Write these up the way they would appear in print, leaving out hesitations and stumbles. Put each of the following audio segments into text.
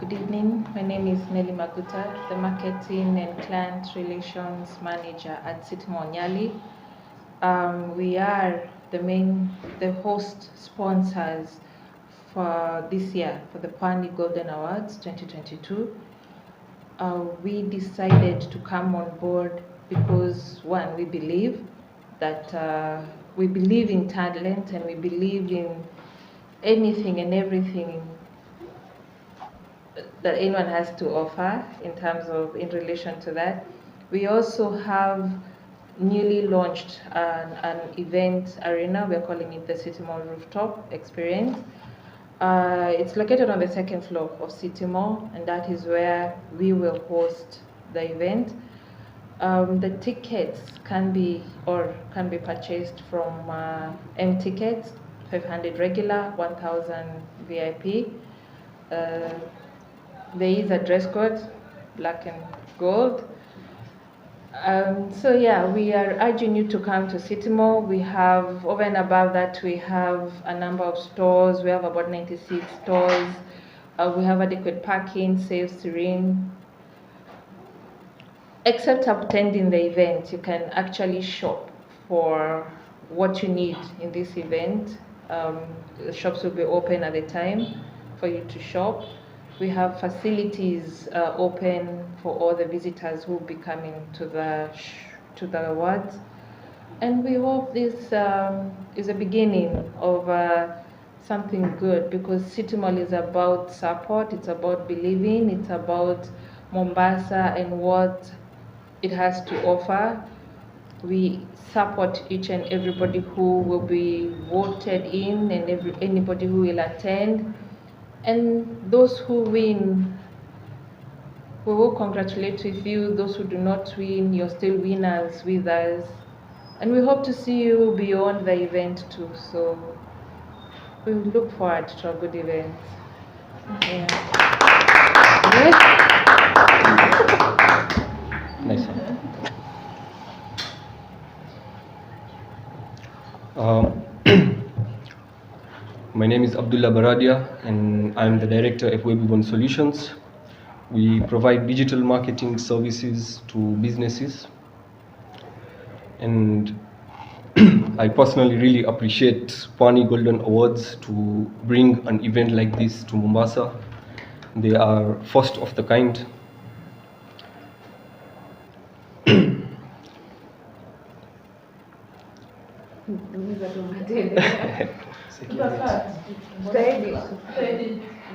Good evening. My name is Nelly Maguta, the Marketing and Client Relations Manager at City Nyali. We are the host sponsors for this year for the Pani Golden Awards 2022. We decided to come on board because one, we believe that we believe in talent and we believe in anything and everything that anyone has to offer in relation to that. We also have newly launched an event arena. We're calling it the City Mall Rooftop Experience. It's located on the second floor of City Mall, and that is where we will host the event. The tickets can be purchased from M tickets, 500 regular, 1,000 VIP. There is a dress code, black and gold. So yeah, we are urging you to come to City Mall. We have, over and above that, we have a number of stores. We have about 96 stores. We have adequate parking, safe, serene. Except attending the event, you can actually shop for what you need in this event. The shops will be open at the time for you to shop. We have facilities open for all the visitors who will be coming to the awards. And we hope this is a beginning of something good, because City Mall is about support, it's about believing, it's about Mombasa and what it has to offer. We support each and everybody who will be voted in and anybody who will attend. And those who win, we will congratulate with you. Those who do not win, you're still winners with us. And we hope to see you beyond the event too. So we look forward to a good event. Yeah. Nice. My name is Abdullah Baradia, and I'm the director at Web Solutions. We provide digital marketing services to businesses, and I personally really appreciate Pani Golden Awards to bring an event like this to Mombasa. They are first of the kind.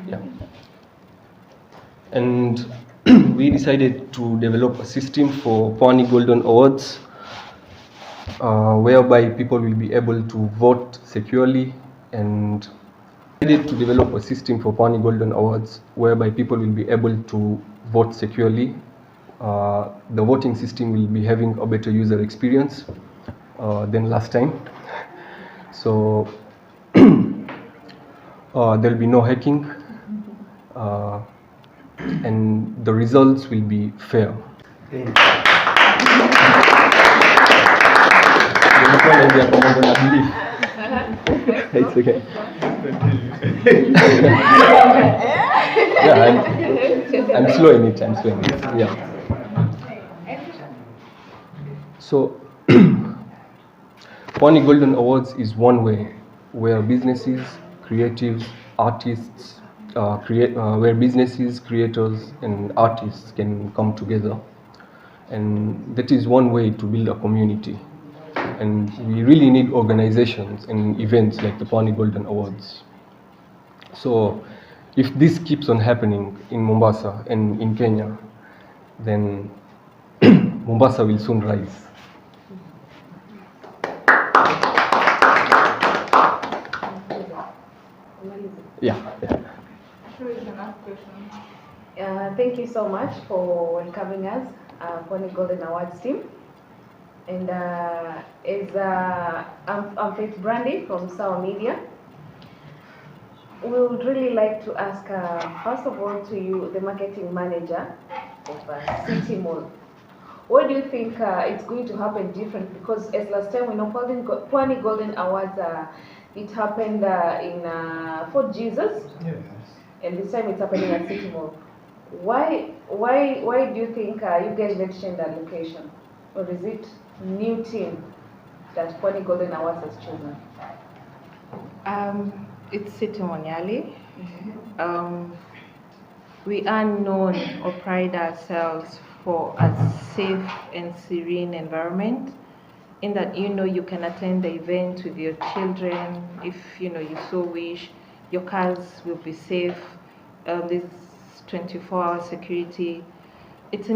Yeah. And we decided to develop a system for Pani Golden Awards whereby people will be able to vote securely, and decided to develop a system for Pani Golden Awards whereby people will be able to vote securely. The voting system will be having a better user experience than last time. So there will be no hacking, and the results will be fair. It's okay. Yeah, I'm slow in it. Yeah. So, Pani Golden Awards is one way where businesses, creatives, artists, where businesses, creators, and artists can come together, and that is one way to build a community. And we really need organizations and events like the Pani Golden Awards. So, if this keeps on happening in Mombasa and in Kenya, then Mombasa will soon rise. Yeah. Thank you so much for welcoming us, Pani Golden Awards team. And I'm Faith Brandy from Sour Media. We would really like to ask, first of all, to you, the marketing manager of City Mall. What do you think it's going to happen different? Because as last time we know, Pani Golden Awards, it happened in Fort Jesus. Yes. and this time it's happening at City Mall. Why do you think you guys mentioned that location, or is it new team that Pony Golden Awards has chosen? It's City Nyali. We are known or pride ourselves for a safe and serene environment, in that you can attend the event with your children if you so wish. Your cars will be safe. There's 24-hour security. It's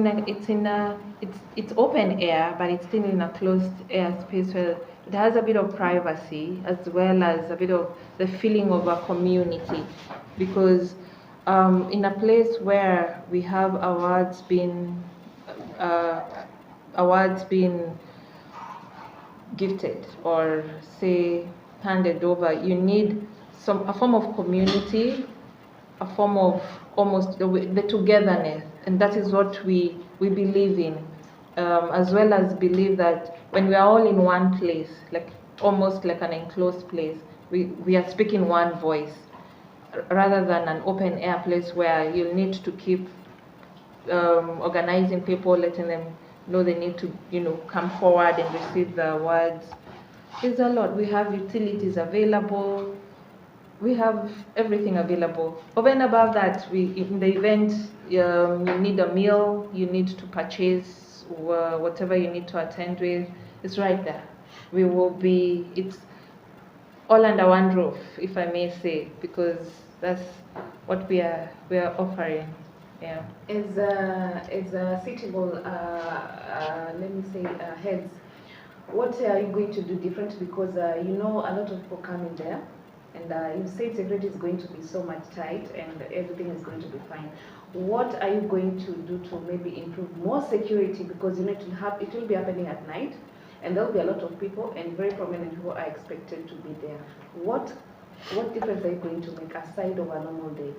open air, but it's still in a closed air space where it has a bit of privacy as well as a bit of the feeling of a community, because in a place where we have uh, awards being gifted or say handed over, you need a form of community, a form of almost the togetherness, and that is what we believe in, as well as believe that when we are all in one place, like almost like an enclosed place, we are speaking one voice, rather than an open air place where you'll need to keep organizing people, letting them know they need to come forward and receive the awards. There's a lot. We have utilities available. We have everything available. Over and above that, in the event, you need a meal, you need to purchase whatever you need to attend with. It's right there. It's all under one roof, if I may say, because that's what we are offering. Yeah. As City Mall, let me say, heads, what are you going to do different? Because a lot of people come in there, and you say security is going to be so much tight, and everything is going to be fine. What are you going to do to maybe improve more security? Because it will be happening at night, and there will be a lot of people, and very prominent people are expected to be there. What difference are you going to make aside of a normal day?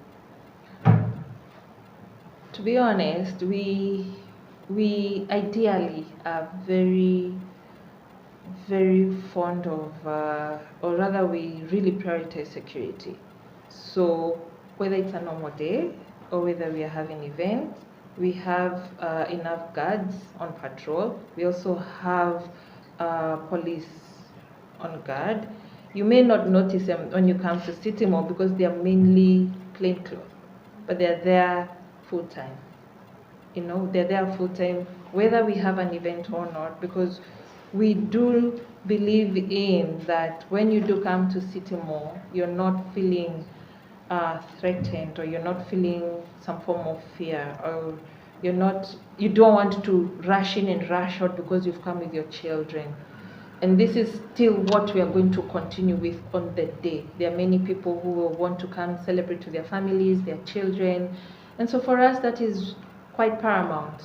To be honest, we ideally are very, very fond of, or rather, we really prioritize security. So whether it's a normal day or whether we are having events, we have enough guards on patrol. We also have police on guard. You may not notice them when you come to City Mall because they are mainly plainclothes, but they're there full time. They're there full time, whether we have an event or not, because we do believe in that when you do come to City Mall, you're not feeling threatened, or you're not feeling some form of fear, or you don't want to rush in and rush out because you've come with your children. And this is still what we are going to continue with on the day. There are many people who will want to come celebrate with their families, their children. And so for us, that is quite paramount.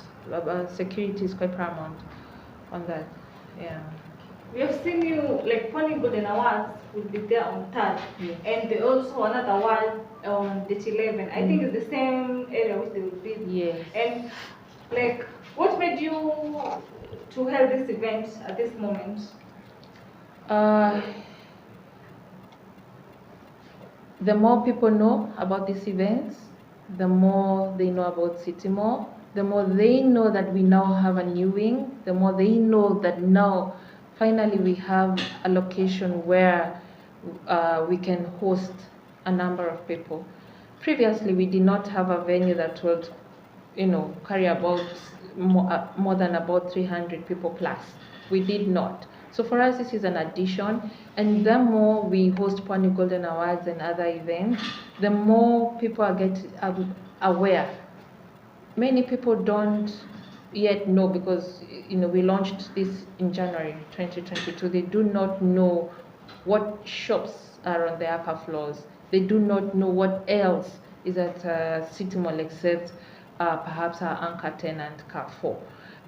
Security is quite paramount on that. Yeah. We have seen you, like, Pony Golden Awards will be there on 3rd, Yes. and they also another award on date 11. I think it's the same area which they will be. Yes. And, like, what made you to hold this event at this moment? The more people know about these events, the more they know about City Mall, the more they know that we now have a new wing, the more they know that now finally we have a location where we can host a number of people. Previously, we did not have a venue that would carry about more than about 300 people plus. We did not. So for us, this is an addition, and the more we host Pony Golden Awards and other events, the more people are aware. Many people don't yet know, because we launched this in January 2022. They do not know what shops are on the upper floors. They do not know what else is at City Mall except perhaps our anchor tenant Carrefour.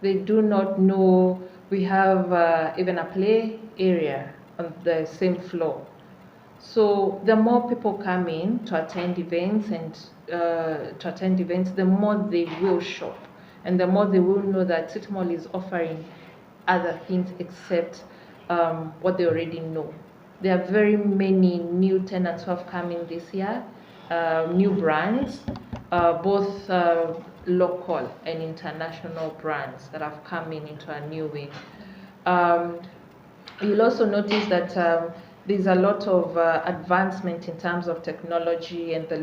They do not know we have even a play area on the same floor. So the more people come in to attend events, the more they will shop, and the more they will know that City Mall is offering other things except what they already know. There are very many new tenants who have come in this year, new brands, both local and international brands that have come into a new wing. You'll also notice that there's a lot of advancement in terms of technology and the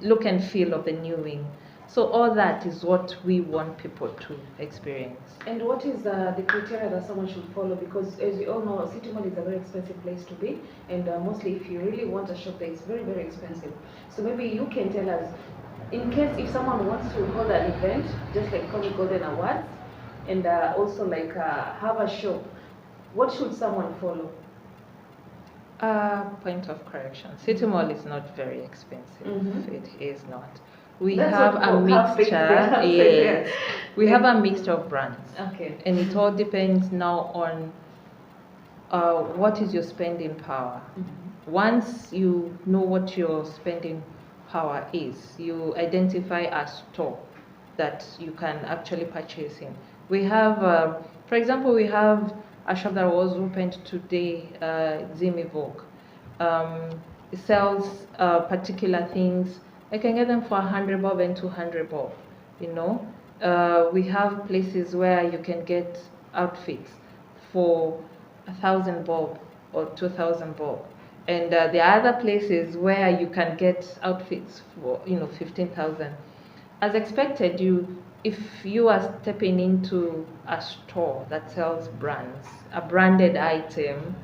look and feel of the new wing. So all that is what we want people to experience. And what is the criteria that someone should follow? Because as we all know, City Mall is a very expensive place to be, and mostly if you really want a shop there, it's very, very expensive. So maybe you can tell us, in case if someone wants to hold an event, just like Pony Golden Awards, and also like have a shop, what should someone follow? Point of correction. City Mall is not very expensive. It is not. We That's have what a people have mixture. been there. Yes, we have a mixture of brands. Okay. And it all depends now on what is your spending power. Once you know what your spending power is, you identify a store that you can actually purchase in. We have, for example, we have a shop that was opened today, Zimi Vogue. It sells particular things. I can get them for 100 bob and 200 bob, you know. We have places where you can get outfits for 1,000 bob or 2,000 bob. And there are other places where you can get outfits for, 15,000. As expected, if you are stepping into a store that sells brands, a branded item,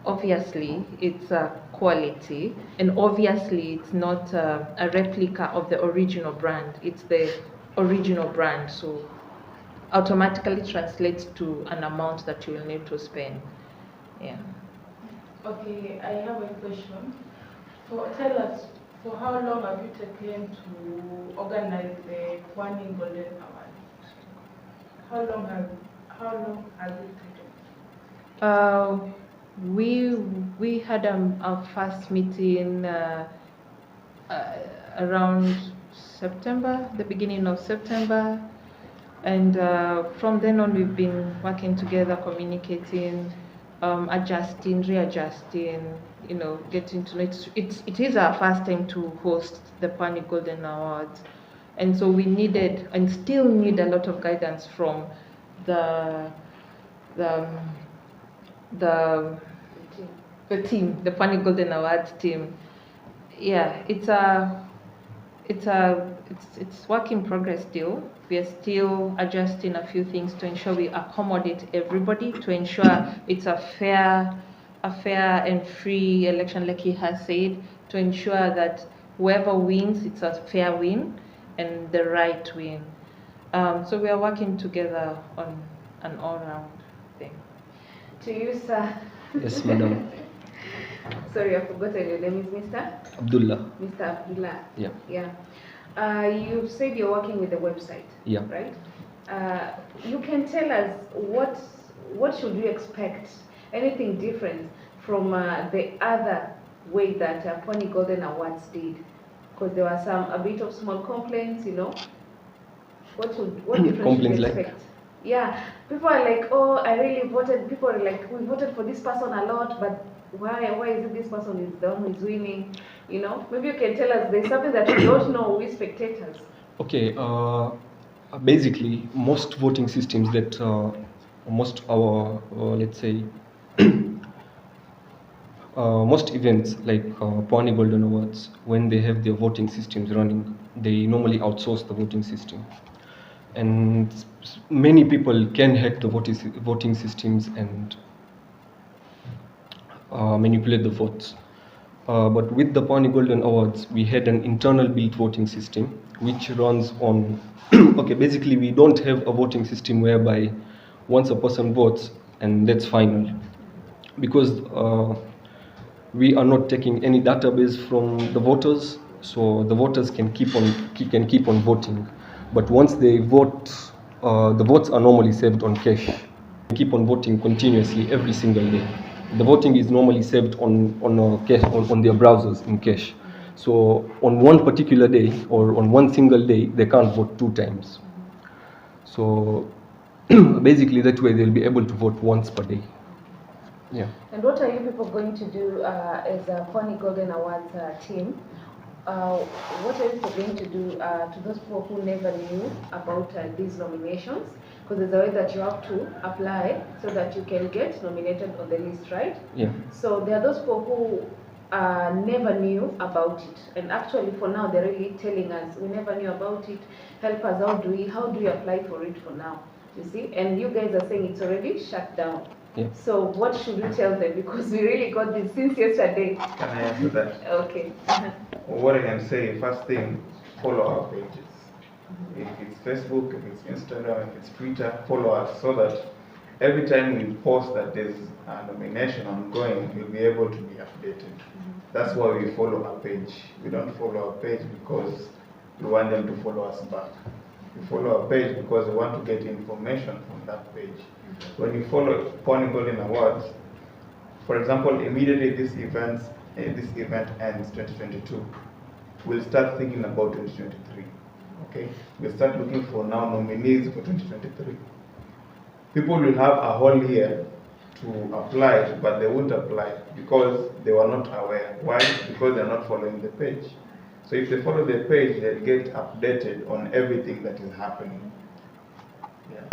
obviously it's a quality, and obviously it's not a replica of the original brand. It's the original brand, so automatically translates to an amount that you will need to spend. Yeah. Okay, I have a question. Tell us, for how long have you taken to organize the Pwani Golden Award? How long has it taken? We had our first meeting around September, the beginning of September, and from then on we've been working together, communicating, adjusting, readjusting, getting to know it. It is our first time to host the Pwani Golden Awards, and so we needed and still need a lot of guidance from the team, the Pwani Golden Awards team. Yeah, it's work in progress still. We are still adjusting a few things to ensure we accommodate everybody, to ensure it's a fair and free election, like he has said, to ensure that whoever wins, it's a fair win and the right win. So we are working together on an all-round thing. To you, sir. Yes, madam. Sorry, I forgot your name is Mr. Abdullah. Mr. Abdullah. Yeah. Yeah. You said you're working with the website. Yeah. Right? You can tell us what should you expect? Anything different from the other way that Pwani Golden Awards did? Because there were a bit of small complaints, What difference Complaints should we like? expect? Yeah, people are like, oh, I really voted. People are like, we voted for this person a lot, but why is it this person is the one who is winning? Maybe you can tell us there's something that we don't know, we spectators. Okay. Basically, most voting systems that most our let's say most events like Pwani Golden Awards, when they have their voting systems running, they normally outsource the voting system. And many people can hack the voting systems and manipulate the votes. But with the Pwani Golden Awards, we had an internal built voting system which runs on okay, basically we don't have a voting system whereby once a person votes and that's final, because we are not taking any database from the voters, so the voters can keep on voting. But once they vote, the votes are normally saved on cache. They keep on voting continuously every single day. The voting is normally saved on cache, on their browsers in cache. So on one particular day or on one single day, they can't vote 2 times. So basically that way they'll be able to vote once per day. Yeah. And what are you people going to do as a Pwani Golden Awards team what are you going to do to those people who never knew about these nominations? Because there's a way that you have to apply so that you can get nominated on the list, right? Yeah. So there are those people who never knew about it, and actually for now they're really telling us, we never knew about it, help us, how do we apply for it for now? You see, and you guys are saying it's already shut down. Yeah. So what should we tell them? Because we really got this since yesterday. Can I answer that? Okay. What I can say, first thing, follow our pages. If it's Facebook, if it's Instagram, if it's Twitter, follow us so that every time we post that there's a nomination ongoing, you'll be able to be updated. That's why we follow our page. We don't follow our page because we want them to follow us back. We follow our page because we want to get information from that page. When you follow Pony Golden Awards, for example, immediately this event ends 2022, we'll start thinking about 2023. Okay, we'll start looking for now nominees for 2023. People will have a whole year to apply, but they won't apply because they were not aware. Why? Because they're not following the page. So if they follow the page, they'll get updated on everything that is happening. Yeah.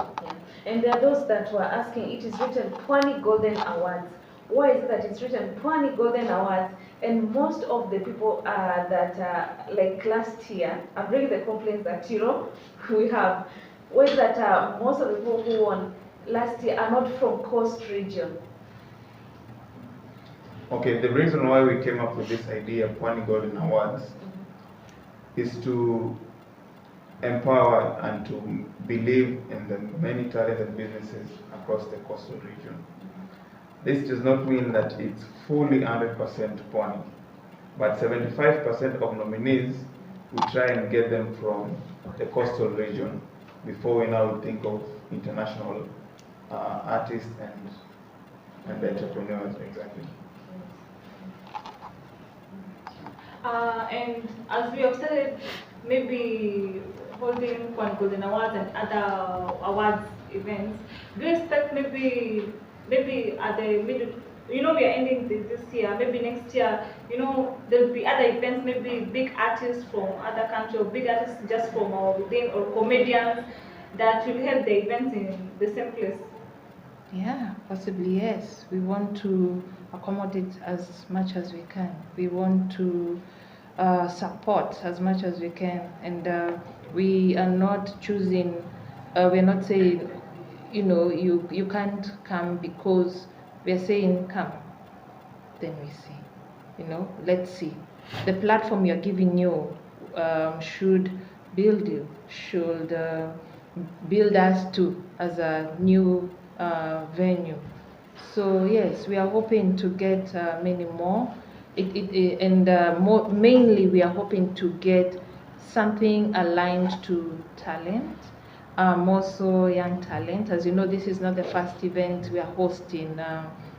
And there are those that were asking, it is written Pwani Golden Awards. Why is it that it's written Pwani Golden Awards? And most of the people that like last year, I'm bringing the complaints that, you know, we have, was that most of the people who won last year are not from Coast region. Okay, the reason why we came up with this idea of Pwani Golden Awards is to empower and to believe in the many talented businesses across the coastal region. This does not mean that it's fully 100% Pwani, but 75% of nominees, we try and get them from the coastal region before we now think of international artists and entrepreneurs, exactly. And as we have started maybe holding One Golden Awards and other awards events, do you expect maybe at the middle, you know, we are ending this year, maybe next year, you know, there'll be other events, maybe big artists from other countries, or big artists just from our within, or comedians that will have the events in the same place? Yeah, possibly, yes. We want to accommodate as much as we can. We want to support as much as we can. And we are not choosing, we're not saying, you know, you can't come because we're saying come. Then we see, you know, let's see. The platform you're giving you should build you, should build us too as a new venue. So yes, we are hoping to get many more. Mainly we are hoping to get something aligned to talent, more so young talent. As you know, this is not the first event we are hosting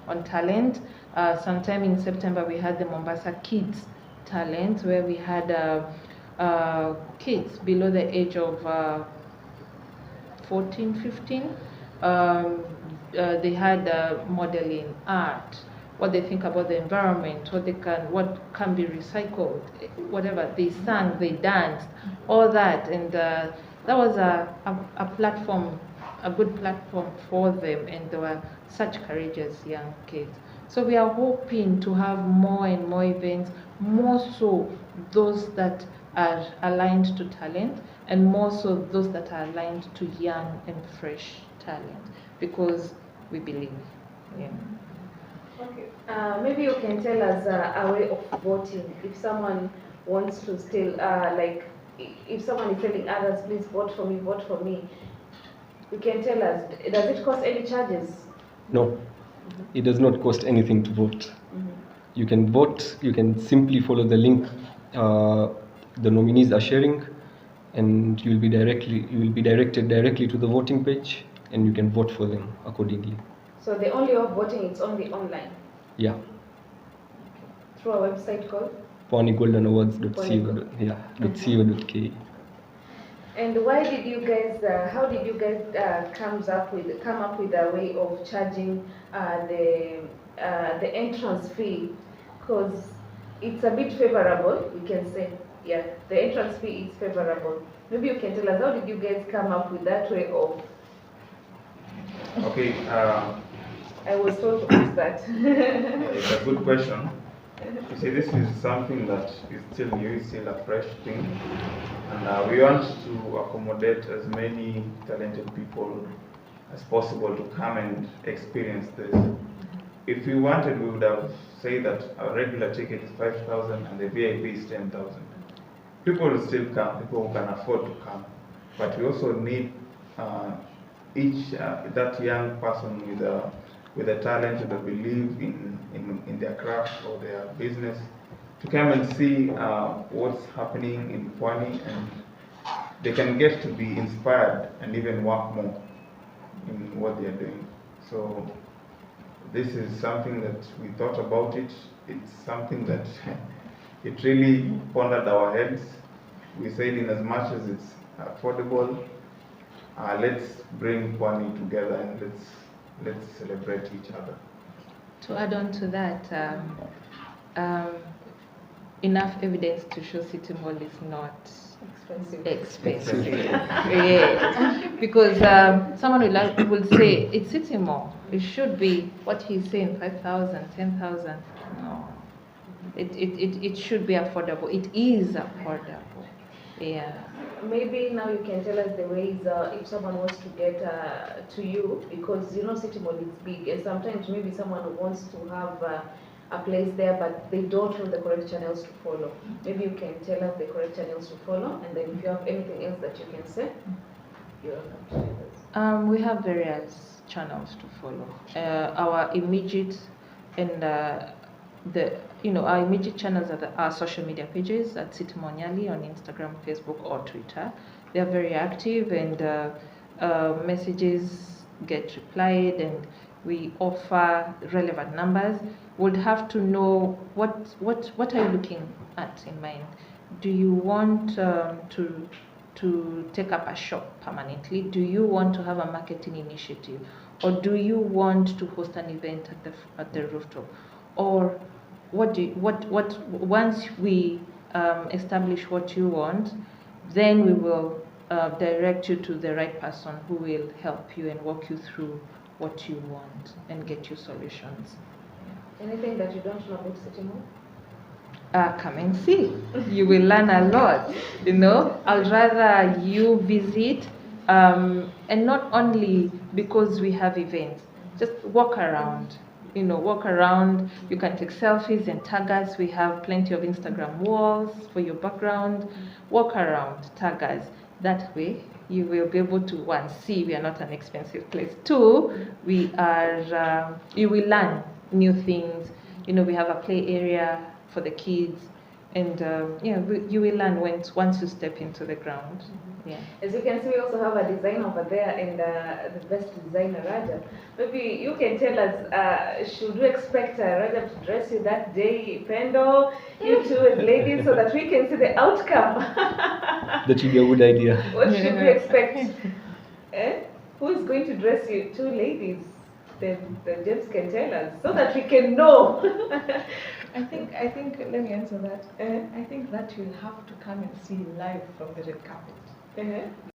on talent. Sometime in September we had the Mombasa Kids Talent, where we had kids below the age of 14, 15. They had modeling, art, what they think about the environment, what can be recycled, whatever. They sang, they danced, all that, and that was a platform, a good platform for them, and they were such courageous young kids. So we are hoping to have more and more events, more so those that are aligned to talent, and more so those that are aligned to young and fresh talent, because we believe. Yeah. Okay. Maybe you can tell us a way of voting. If someone wants to still, like, if someone is telling others, please vote for me, vote for me, you can tell us, does it cost any charges? No, it does not cost anything to vote. You can vote, you can simply follow the link the nominees are sharing, and you will be directed directly to the voting page, and you can vote for them accordingly. So the only way of voting is only online? Yeah. Through a website called? PwaniGoldenAwards.co.ke. And why did you guys, how did you guys come up with a way of charging the entrance fee? Because it's a bit favorable, we can say. yeah, the entrance fee is favorable. Maybe you can tell us, how did you guys come up with that way of? Okay, I was told to ask that. it's a good question. You see, this is something that is still new, it's still a fresh thing, and we want to accommodate as many talented people as possible to come and experience this. If we wanted, we would have said that a regular ticket is 5,000 and the VIP is 10,000. People will still come, people who can afford to come, but we also need each that young person with a talent, with a belief in their craft or their business, to come and see what's happening in Pwani, and they can get to be inspired and even work more in what they are doing. So this is something that we thought about it. It's something that it really pondered our heads. We said, in as much as it's affordable, let's bring Pwani together and let's celebrate each other. To add on to that, enough evidence to show City Mall is not expensive. Yes, because someone will say it's City Mall. It should be what he's saying, 5,000, 10,000. No, it should be affordable. It is affordable. Yeah. Maybe now you can tell us the ways if someone wants to get to you, because you know City Mall is big, and sometimes maybe someone wants to have a place there, but they don't know the correct channels to follow. Maybe you can tell us the correct channels to follow, and then if you have anything else that you can say, you're welcome to share this. We have various channels to follow. Our immediate and our immediate channels are our social media pages at City Mall Nyali on Instagram, Facebook, or Twitter. They are very active, and messages get replied, and we offer relevant numbers. Would have to know what are you looking at in mind. Do you want to take up a shop permanently? Do you want to have a marketing initiative, or do you want to host an event at the rooftop, or once we establish what you want, then we will direct you to the right person who will help you and walk you through what you want and get you solutions. Anything that you don't know about City Mall? Come and see. You will learn a lot. I'll rather you visit, and not only because we have events. Just walk around. Walk around. You can take selfies and tag us. We have plenty of Instagram walls for your background. Walk around, tag us. That way, you will be able to, one, see we are not an expensive place. Two, you will learn new things. We have a play area for the kids, and you will learn once you step into the ground. Yeah. As you can see, we also have a designer over there, and the best designer, Rajab. Maybe you can tell us, should we expect Rajab to dress you that day, Pendo, you two as ladies, so that we can see the outcome? That should be a good idea. What should we expect? Who is going to dress you? Two ladies. Then James can tell us, so that we can know. I think, let me answer that. I think that you'll have to come and see live from the red carpet.